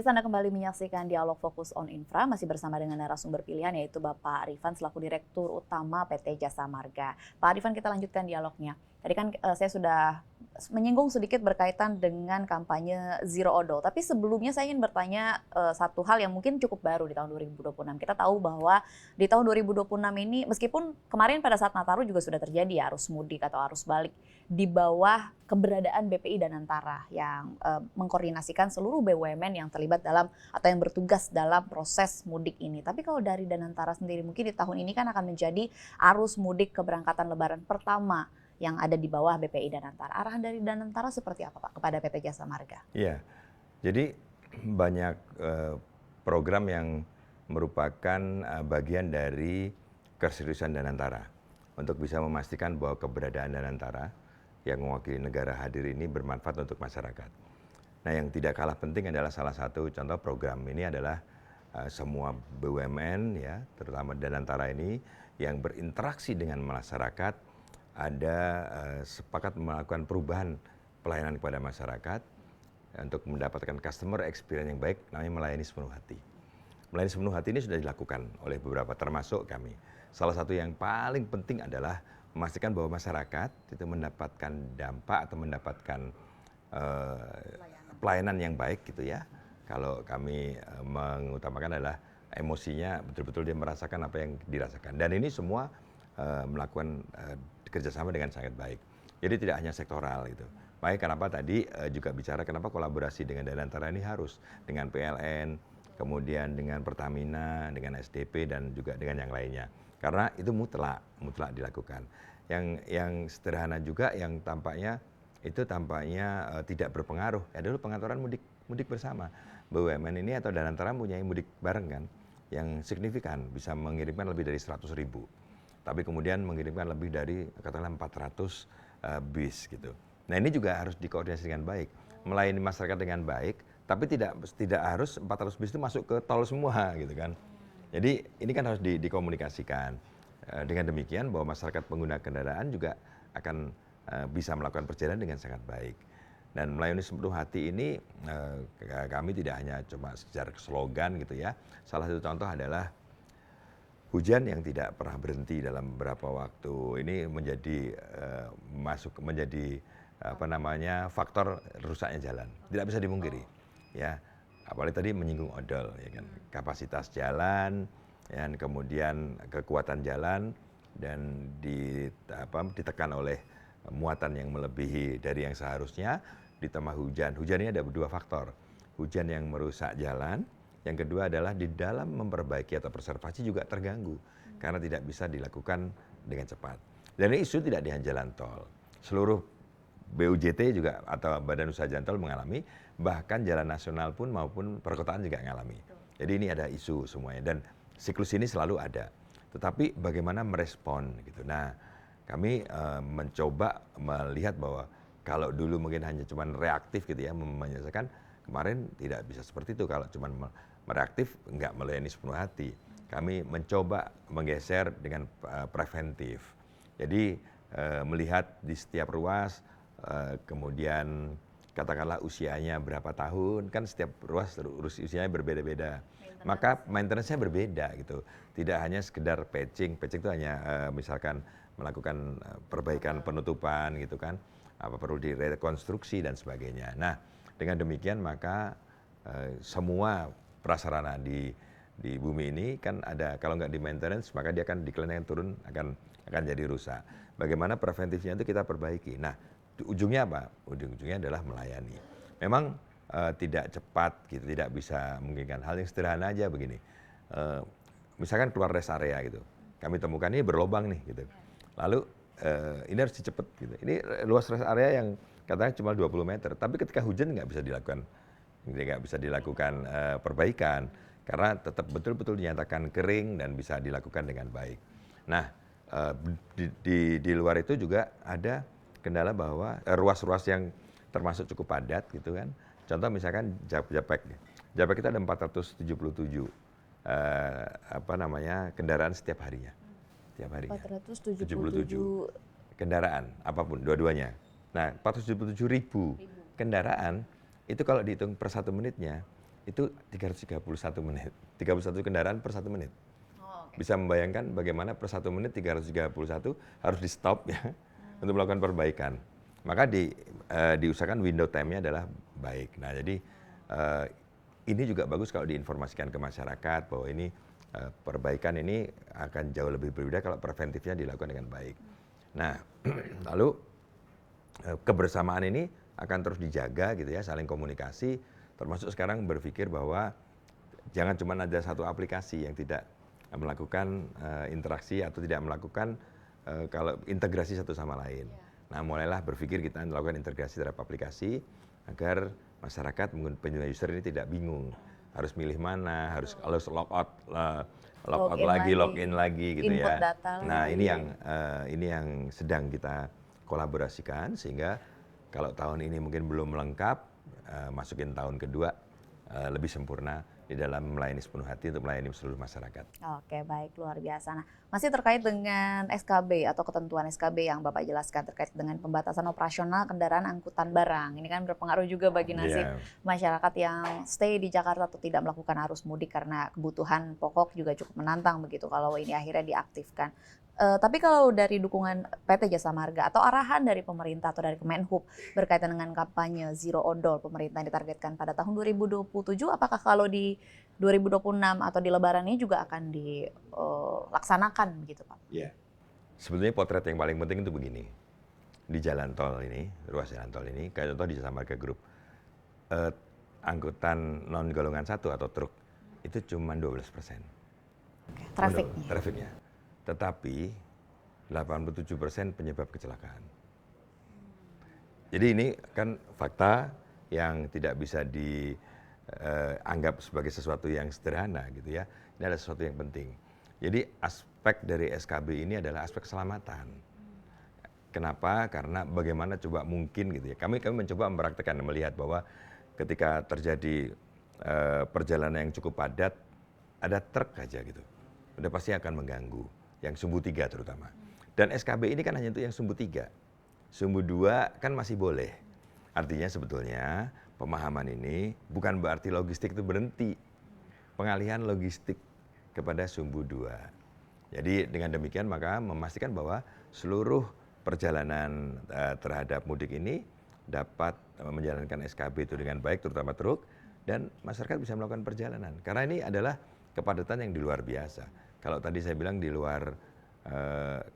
Anda kembali menyaksikan Dialog Fokus on Infra, masih bersama dengan narasumber pilihan yaitu Bapak Arifan selaku Direktur Utama PT Jasa Marga. Pak Arifan, kita lanjutkan dialognya. Tadi kan saya sudah menyinggung sedikit berkaitan dengan kampanye Zero Odol. Tapi sebelumnya saya ingin bertanya satu hal yang mungkin cukup baru di tahun 2026. Kita tahu bahwa di tahun 2026 ini meskipun kemarin pada saat Nataru juga sudah terjadi ya arus mudik atau arus balik di bawah keberadaan BPI Danantara yang mengkoordinasikan seluruh BUMN yang terlibat dalam atau yang bertugas dalam proses mudik ini. Tapi kalau dari Danantara sendiri mungkin di tahun ini kan akan menjadi arus mudik keberangkatan Lebaran pertama yang ada di bawah BPI Danantara. Arahan dari Danantara seperti apa Pak kepada PT Jasa Marga? Iya, jadi banyak program yang merupakan bagian dari keseriusan Danantara untuk bisa memastikan bahwa keberadaan Danantara yang mewakili negara hadir ini bermanfaat untuk masyarakat. Nah, yang tidak kalah penting adalah salah satu contoh program ini adalah semua BUMN ya, terutama Danantara ini yang berinteraksi dengan masyarakat ada sepakat melakukan perubahan pelayanan kepada masyarakat untuk mendapatkan customer experience yang baik, namanya melayani sepenuh hati. Melayani sepenuh hati ini sudah dilakukan oleh beberapa termasuk kami. Salah satu yang paling penting adalah memastikan bahwa masyarakat itu mendapatkan dampak atau mendapatkan pelayanan yang baik gitu ya. Kalau kami mengutamakan adalah emosinya betul-betul dia merasakan apa yang dirasakan. Dan ini semua melakukan kerjasama dengan sangat baik. Jadi tidak hanya sektoral itu. Makanya kenapa tadi juga bicara kenapa kolaborasi dengan Danantara ini harus dengan PLN, kemudian dengan Pertamina, dengan SDP dan juga dengan yang lainnya. Karena itu mutlak dilakukan. Yang sederhana juga yang tampaknya tidak berpengaruh. Ya dulu pengaturan mudik bersama. BUMN ini atau Danantara punya mudik bareng kan yang signifikan bisa mengirimkan lebih dari 100.000. Tapi kemudian mengirimkan lebih dari katakanlah 400 bis gitu. Nah, ini juga harus dikoordinasi dengan baik, melayani masyarakat dengan baik, tapi tidak harus 400 bis itu masuk ke tol semua gitu kan. Jadi ini kan harus dikomunikasikan. Dengan demikian bahwa masyarakat pengguna kendaraan juga akan bisa melakukan perjalanan dengan sangat baik. Dan melayani sepenuh hati ini kami tidak hanya cuma secara slogan gitu ya. Salah satu contoh adalah hujan yang tidak pernah berhenti dalam beberapa waktu ini menjadi faktor rusaknya jalan. Tidak bisa dimungkiri. Ya. Apalagi tadi menyinggung odol ya kan. Kapasitas jalan dan kemudian kekuatan jalan dan ditekan oleh muatan yang melebihi dari yang seharusnya ditambah hujan. Hujan ini ada dua faktor. Hujan yang merusak jalan. Yang kedua adalah di dalam memperbaiki atau preservasi juga terganggu karena tidak bisa dilakukan dengan cepat. Dan ini isu tidak di hanya jalan tol. Seluruh BUJT juga atau Badan Usaha Jalan Tol mengalami, bahkan jalan nasional pun maupun perkotaan juga mengalami. Jadi ini ada isu semuanya dan siklus ini selalu ada. Tetapi bagaimana merespon gitu. Nah, kami mencoba melihat bahwa kalau dulu mungkin hanya cuma reaktif gitu ya menyelesaikan, kemarin tidak bisa seperti itu kalau cuma mereaktif nggak melayani sepenuh hati. Kami mencoba menggeser dengan preventif. Jadi melihat di setiap ruas, kemudian katakanlah usianya berapa tahun, kan setiap ruas usianya berbeda-beda. Maka maintenance-nya berbeda gitu. Tidak hanya sekedar patching itu hanya misalkan melakukan perbaikan penutupan gitu kan, apa perlu direkonstruksi dan sebagainya. Nah, dengan demikian maka semua prasarana di bumi ini kan ada, kalau nggak di maintenance maka dia akan decline turun akan jadi rusak. Bagaimana preventifnya itu kita perbaiki. Nah, ujungnya apa? Ujungnya adalah melayani. Memang tidak cepat gitu, tidak bisa memungkinkan. Hal yang sederhana aja begini. Misalkan keluar rest area gitu. Kami temukan ini berlobang nih gitu. Lalu ini harus cepet gitu. Ini luas rest area yang katanya cuma 20 meter, tapi ketika hujan nggak bisa dilakukan perbaikan karena tetap betul-betul dinyatakan kering dan bisa dilakukan dengan baik. Nah, di luar itu juga ada kendala bahwa ruas-ruas yang termasuk cukup padat gitu kan. Contoh misalkan Japek kita ada 477 kendaraan setiap harinya. 477 kendaraan apapun dua-duanya. Nah, 477.000 kendaraan itu kalau dihitung per 1 menitnya itu 331 menit. 31 kendaraan per 1 menit. Oh, oke. Bisa membayangkan bagaimana per 1 menit 331 harus di stop ya untuk melakukan perbaikan. Maka diusahakan window time-nya adalah baik. Nah jadi ini juga bagus kalau diinformasikan ke masyarakat bahwa ini perbaikan ini akan jauh lebih berbeda kalau preventifnya dilakukan dengan baik. Nah lalu kebersamaan ini akan terus dijaga gitu ya, saling komunikasi, termasuk sekarang berpikir bahwa jangan cuma ada satu aplikasi yang tidak melakukan interaksi atau tidak melakukan kalau integrasi satu sama lain. Nah mulailah berpikir kita melakukan integrasi terhadap aplikasi agar masyarakat pengguna user ini tidak bingung harus milih mana, harus log out lagi, login lagi gitu Input ya. data Nah lagi. ini yang sedang kita kolaborasikan sehingga kalau tahun ini mungkin belum lengkap, masukin tahun kedua lebih sempurna di dalam melayani sepenuh hati untuk melayani seluruh masyarakat. Oke, baik, luar biasa. Nah, masih terkait dengan SKB atau ketentuan SKB yang Bapak jelaskan terkait dengan pembatasan operasional kendaraan angkutan barang. Ini kan berpengaruh juga bagi nasib masyarakat yang stay di Jakarta atau tidak melakukan arus mudik karena kebutuhan pokok juga cukup menantang begitu kalau ini akhirnya diaktifkan. Tapi kalau dari dukungan PT Jasa Marga atau arahan dari pemerintah atau dari Kemenhub berkaitan dengan kampanye Zero Odol pemerintah yang ditargetkan pada tahun 2027, apakah kalau di 2026 atau di Lebaran ini juga akan dilaksanakan begitu Pak? Iya. Sebetulnya potret yang paling penting itu begini. Di jalan tol ini, ruas jalan tol ini, kayak contoh di Jasa Marga Group, angkutan non golongan 1 atau truk itu cuma 12%. Oke, trafiknya. Trafiknya. Tetapi 87% penyebab kecelakaan. Jadi ini kan fakta yang tidak bisa dianggap sebagai sesuatu yang sederhana gitu ya. Ini adalah sesuatu yang penting. Jadi aspek dari SKB ini adalah aspek keselamatan. Kenapa? Karena bagaimana coba mungkin gitu ya. Kami mencoba mempraktekkan, melihat bahwa ketika terjadi perjalanan yang cukup padat, ada truk aja gitu. Udah pasti akan mengganggu. Yang sumbu 3 terutama. Dan SKB ini kan hanya untuk yang sumbu 3. Sumbu 2 kan masih boleh. Artinya sebetulnya pemahaman ini bukan berarti logistik itu berhenti. Pengalihan logistik kepada sumbu 2. Jadi dengan demikian maka memastikan bahwa seluruh perjalanan terhadap mudik ini dapat menjalankan SKB itu dengan baik, terutama truk, dan masyarakat bisa melakukan perjalanan. Karena ini adalah kepadatan yang di luar biasa. Kalau tadi saya bilang di luar,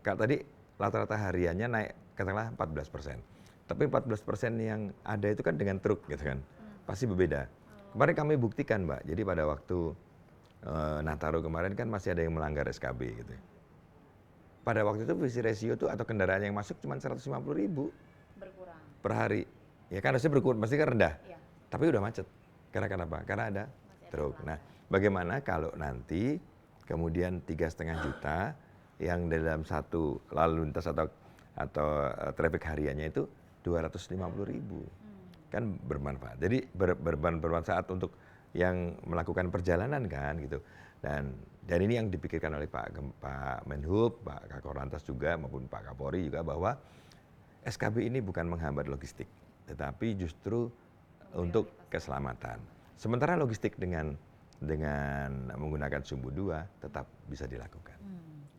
kalau tadi rata-rata hariannya naik katakanlah 14%. Tapi 14% yang ada itu kan dengan truk gitu kan, pasti berbeda. Kemarin kami buktikan Mbak, jadi pada waktu Nataru kemarin kan masih ada yang melanggar SKB gitu. Pada waktu itu visi ratio itu atau kendaraan yang masuk cuma 150.000 Berkurang. per hari. Ya kan harusnya berkurang, pasti kan rendah. Ya. Tapi udah macet. Karena kenapa? Karena ada truk. Nah, bagaimana kalau nanti kemudian 3,5 juta yang dalam satu lalu lintas atau traffic hariannya itu 250.000. Kan bermanfaat. Jadi bermanfaat untuk yang melakukan perjalanan kan gitu. Dan ini yang dipikirkan oleh Pak Menhub, Pak Kakor Lantas juga maupun Pak Kapolri juga bahwa SKB ini bukan menghambat logistik, tetapi justru untuk keselamatan. Sementara logistik dengan menggunakan sumbu 2 tetap bisa dilakukan.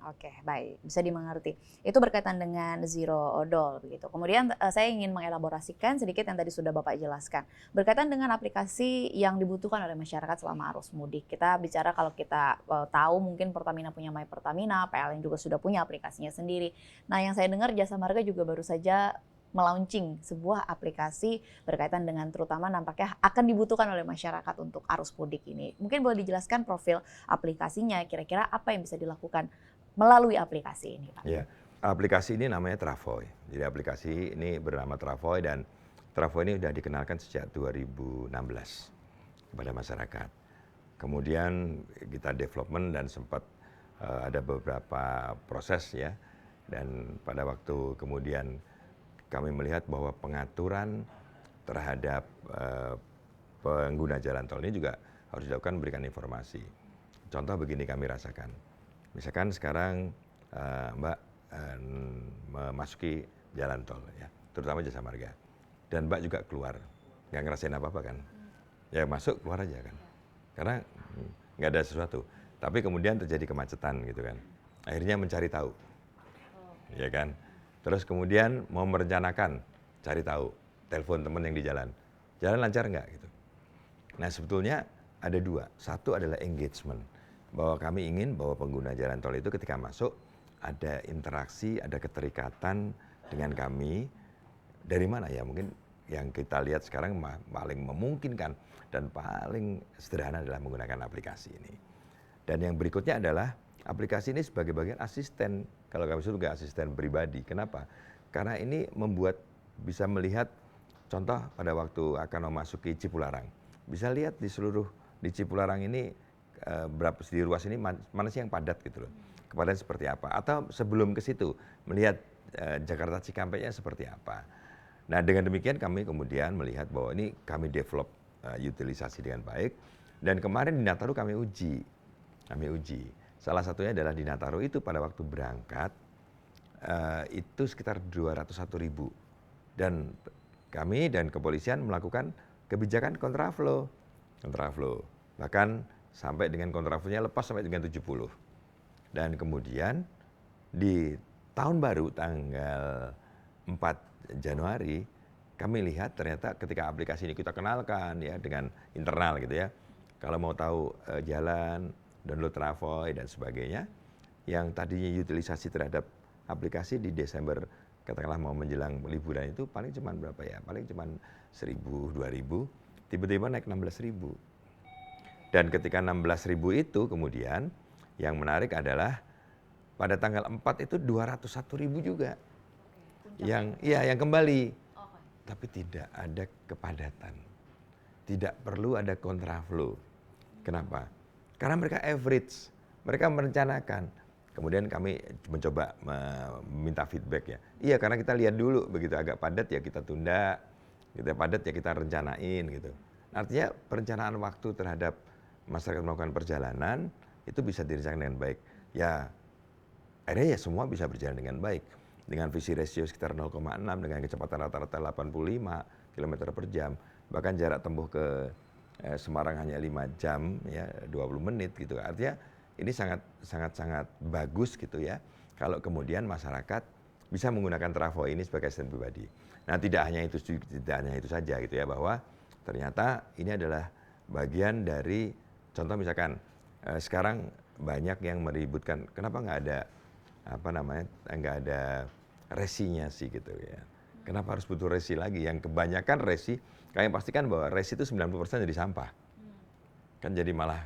Oke, baik, bisa dimengerti. Itu berkaitan dengan Zero Odol begitu. Kemudian saya ingin mengelaborasikan sedikit yang tadi sudah Bapak jelaskan. Berkaitan dengan aplikasi yang dibutuhkan oleh masyarakat selama arus mudik. Kita bicara kalau kita tahu mungkin Pertamina punya My Pertamina, PLN juga sudah punya aplikasinya sendiri. Nah, yang saya dengar Jasa Marga juga baru saja melaunching sebuah aplikasi berkaitan dengan terutama nampaknya akan dibutuhkan oleh masyarakat untuk arus mudik ini. Mungkin boleh dijelaskan profil aplikasinya, kira-kira apa yang bisa dilakukan melalui aplikasi ini, Pak? Ya, aplikasi ini namanya Travoy. Jadi aplikasi ini bernama Travoy dan Travoy ini sudah dikenalkan sejak 2016 kepada masyarakat. Kemudian kita development dan sempat ada beberapa proses ya. Dan pada waktu kemudian kami melihat bahwa pengaturan terhadap pengguna jalan tol ini juga harus dilakukan, berikan informasi. Contoh begini kami rasakan. Misalkan sekarang Mbak memasuki jalan tol ya, terutama Jasa Marga. Dan Mbak juga keluar, nggak ngerasain apa-apa kan. ya masuk keluar aja kan, karena nggak ada sesuatu. Tapi kemudian terjadi kemacetan gitu kan, akhirnya mencari tahu, ya kan. Terus kemudian mau merencanakan, cari tahu, telepon teman yang di jalan lancar nggak gitu. Nah sebetulnya ada dua, satu adalah engagement, bahwa kami ingin bahwa pengguna jalan tol itu ketika masuk ada interaksi, ada keterikatan dengan kami. Dari mana ya, mungkin yang kita lihat sekarang paling memungkinkan dan paling sederhana adalah menggunakan aplikasi ini. Dan yang berikutnya adalah aplikasi ini sebagai bagian asisten, kalau kami sebut juga asisten pribadi. Kenapa? Karena ini membuat bisa melihat, contoh pada waktu akan memasuki Cipularang, bisa lihat di seluruh di Cipularang ini berapa di ruas ini mana sih yang padat gitu loh, kepadatan seperti apa, atau sebelum ke situ melihat Jakarta Cikampeknya seperti apa. Nah dengan demikian kami kemudian melihat bahwa ini kami develop utilisasi dengan baik, dan kemarin di Nataru kami uji. Salah satunya adalah di Nataru itu pada waktu berangkat itu sekitar 201.000, dan kami dan kepolisian melakukan kebijakan kontraflow, bahkan sampai dengan kontraflownya lepas sampai dengan 70. Dan kemudian di tahun baru tanggal 4 Januari kami lihat ternyata ketika aplikasi ini kita kenalkan ya dengan internal gitu ya. Kalau mau tahu jalan, download Travoy dan sebagainya, yang tadinya utilisasi terhadap aplikasi di Desember katakanlah mau menjelang liburan itu paling cuma berapa ya? Paling cuma 1.000, 2.000, tiba-tiba naik 16.000. Dan ketika 16.000 itu kemudian yang menarik adalah pada tanggal 4 itu 201.000 juga. Yang kembali. Tapi tidak ada kepadatan. Tidak perlu ada kontraflow. Kenapa? Karena mereka average, mereka merencanakan. Kemudian kami mencoba meminta feedback ya. Iya, karena kita lihat dulu, begitu agak padat ya kita tunda, kita padat ya kita rencanain gitu. Artinya perencanaan waktu terhadap masyarakat melakukan perjalanan itu bisa direncanakan dengan baik. Ya, akhirnya ya semua bisa berjalan dengan baik. Dengan visi rasio sekitar 0,6, dengan kecepatan rata-rata 85 km per jam. Bahkan jarak tempuh ke Semarang hanya 5 jam, ya 20 menit gitu. Artinya ini sangat bagus gitu ya, kalau kemudian masyarakat bisa menggunakan Travoy ini sebagai asisten pribadi. Nah tidak hanya itu saja gitu ya, bahwa ternyata ini adalah bagian dari, contoh misalkan sekarang banyak yang meributkan kenapa nggak ada resinya sih gitu ya. Kenapa harus butuh resi lagi? Yang kebanyakan resi, kalian pastikan bahwa resi itu 90% jadi sampah. Kan jadi malah,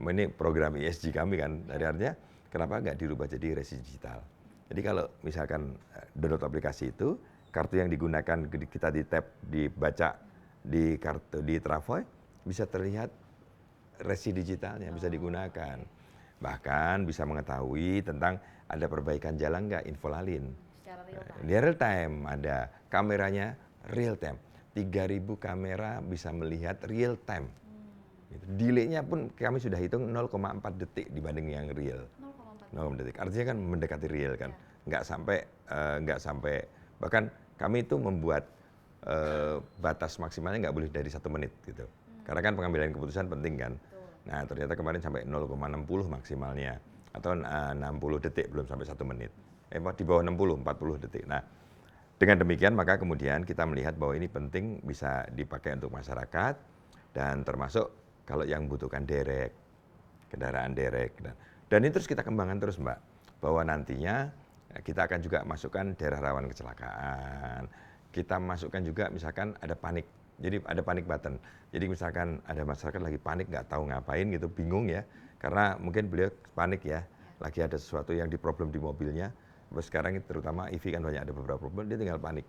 ini program ESG kami kan, dari artinya kenapa nggak dirubah jadi resi digital. Jadi kalau misalkan download aplikasi itu, kartu yang digunakan kita di tap, dibaca di kartu di Travoy, bisa terlihat resi digitalnya, bisa digunakan. Bahkan bisa mengetahui tentang ada perbaikan jalan nggak, infolalin. Dia real time, ada kameranya real time. 3.000 kamera bisa melihat real time. Delay-nya pun kami sudah hitung 0,4 detik dibanding yang real. 0,4 detik. Artinya kan mendekati real kan. Nggak sampai bahkan kami itu membuat batas maksimalnya nggak boleh dari 1 menit gitu. Karena kan pengambilan keputusan penting kan. Nah ternyata kemarin sampai 0,60 maksimalnya, atau 60 detik, belum sampai 1 menit. Di bawah 60, 40 detik. Nah dengan demikian maka kemudian kita melihat bahwa ini penting bisa dipakai untuk masyarakat, dan termasuk kalau yang membutuhkan derek, kendaraan derek. Dan ini terus kita kembangkan terus Mbak, bahwa nantinya kita akan juga masukkan daerah rawan kecelakaan. Kita masukkan juga misalkan ada panik, jadi ada panik button. Jadi misalkan ada masyarakat lagi panik, nggak tahu ngapain gitu, bingung ya. Karena mungkin beliau panik ya, lagi ada sesuatu yang problem di mobilnya. Sekarang terutama EV kan banyak ada beberapa problem, dia tinggal panik.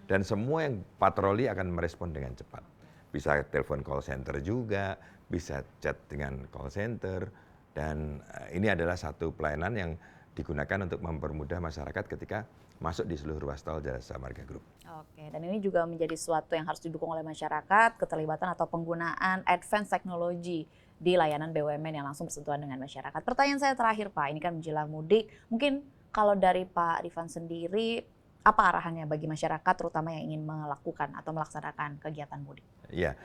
Dan semua yang patroli akan merespon dengan cepat. Bisa telepon call center juga, bisa chat dengan call center. Dan ini adalah satu pelayanan yang digunakan untuk mempermudah masyarakat ketika masuk di seluruh ruas tol Jasa Marga Group. Oke, dan ini juga menjadi sesuatu yang harus didukung oleh masyarakat, keterlibatan atau penggunaan advance teknologi di layanan BUMN yang langsung bersentuhan dengan masyarakat. Pertanyaan saya terakhir Pak, ini kan menjelang mudik, mungkin kalau dari Pak Rifan sendiri, apa arahannya bagi masyarakat terutama yang ingin melakukan atau melaksanakan kegiatan mudik? Ya,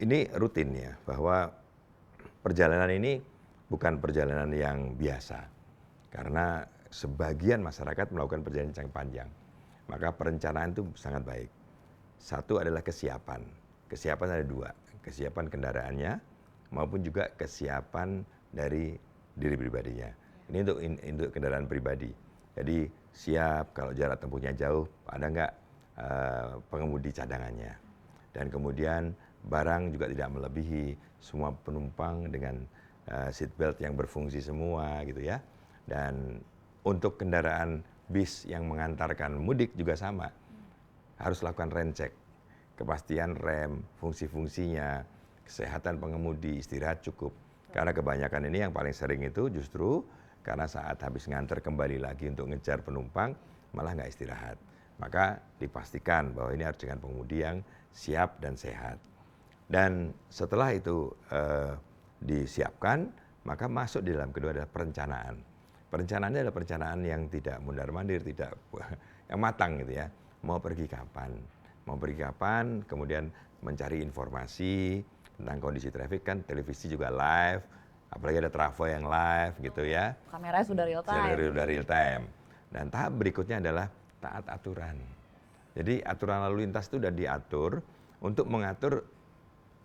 ini rutin ya, bahwa perjalanan ini bukan perjalanan yang biasa. Karena sebagian masyarakat melakukan perjalanan yang panjang. Maka perencanaan itu sangat baik. Satu adalah kesiapan. Kesiapan ada dua. Kesiapan kendaraannya maupun juga kesiapan dari diri pribadinya. Ini untuk kendaraan pribadi. Jadi siap kalau jarak tempuhnya jauh, ada nggak pengemudi cadangannya. Dan kemudian barang juga tidak melebihi, semua penumpang dengan seatbelt yang berfungsi semua gitu ya. Dan untuk kendaraan bis yang mengantarkan mudik juga sama. Harus lakukan rencek, kepastian rem, fungsi-fungsinya, kesehatan pengemudi, istirahat cukup. Karena kebanyakan ini yang paling sering itu justru karena saat habis nganter kembali lagi untuk ngejar penumpang, malah nggak istirahat. Maka dipastikan bahwa ini harus dengan pengemudi yang siap dan sehat. Dan setelah itu disiapkan, maka masuk di dalam kedua adalah perencanaan. Perencanaannya adalah perencanaan yang tidak mundar-mandir, tidak yang matang gitu ya. Mau pergi kapan, kemudian mencari informasi tentang kondisi traffic, kan televisi juga live, apalagi ada Travo yang live gitu ya. Kameranya sudah real time. Sudah real time. Dan tahap berikutnya adalah taat aturan. Jadi aturan lalu lintas itu sudah diatur untuk mengatur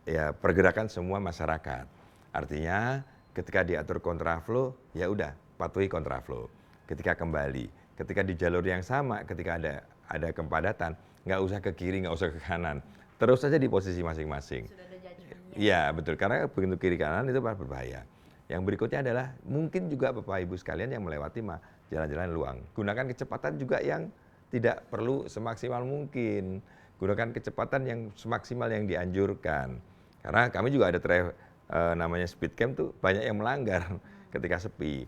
ya pergerakan semua masyarakat. Artinya ketika diatur kontraflow, ya udah patuhi kontraflow. Ketika kembali, ketika di jalur yang sama, ketika ada kepadatan, nggak usah ke kiri, nggak usah ke kanan, terus saja di posisi masing-masing. Sudah ada judgementnya. Iya betul, karena begitu kiri kanan itu berbahaya. Yang berikutnya adalah mungkin juga Bapak Ibu sekalian yang melewati jalan-jalan luang. Gunakan kecepatan juga yang tidak perlu semaksimal mungkin. Gunakan kecepatan yang semaksimal yang dianjurkan. Karena kami juga ada namanya speed camp tuh banyak yang melanggar ketika sepi.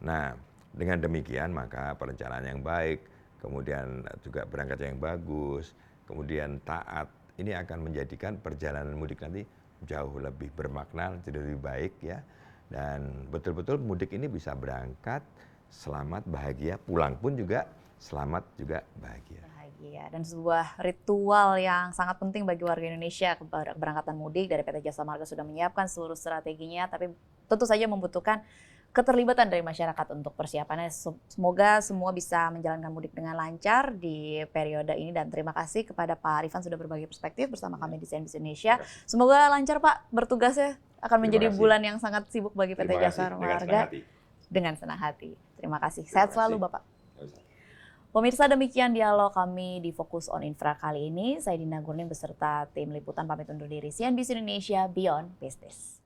Nah, dengan demikian maka perencanaan yang baik, kemudian juga berangkat yang bagus, kemudian taat, ini akan menjadikan perjalanan mudik nanti jauh lebih bermakna, jadi lebih baik ya. Dan betul-betul mudik ini bisa berangkat selamat, bahagia, pulang pun juga selamat juga bahagia. Dan sebuah ritual yang sangat penting bagi warga Indonesia. Keberangkatan mudik dari PT Jasa Marga sudah menyiapkan seluruh strateginya, tapi tentu saja membutuhkan keterlibatan dari masyarakat untuk persiapannya. Semoga semua bisa menjalankan mudik dengan lancar di periode ini, dan terima kasih kepada Pak Rifan sudah berbagi perspektif bersama kami di CNBC Indonesia. Semoga lancar Pak bertugasnya, akan menjadi bulan yang sangat sibuk bagi PT Jasa Marga. Dengan senang hati. Terima kasih. Sehat selalu Bapak. Pemirsa, demikian dialog kami di Fokus on Infra kali ini. Saya Dina Gurning beserta tim liputan pamit undur diri. CNBC Indonesia Beyond Business.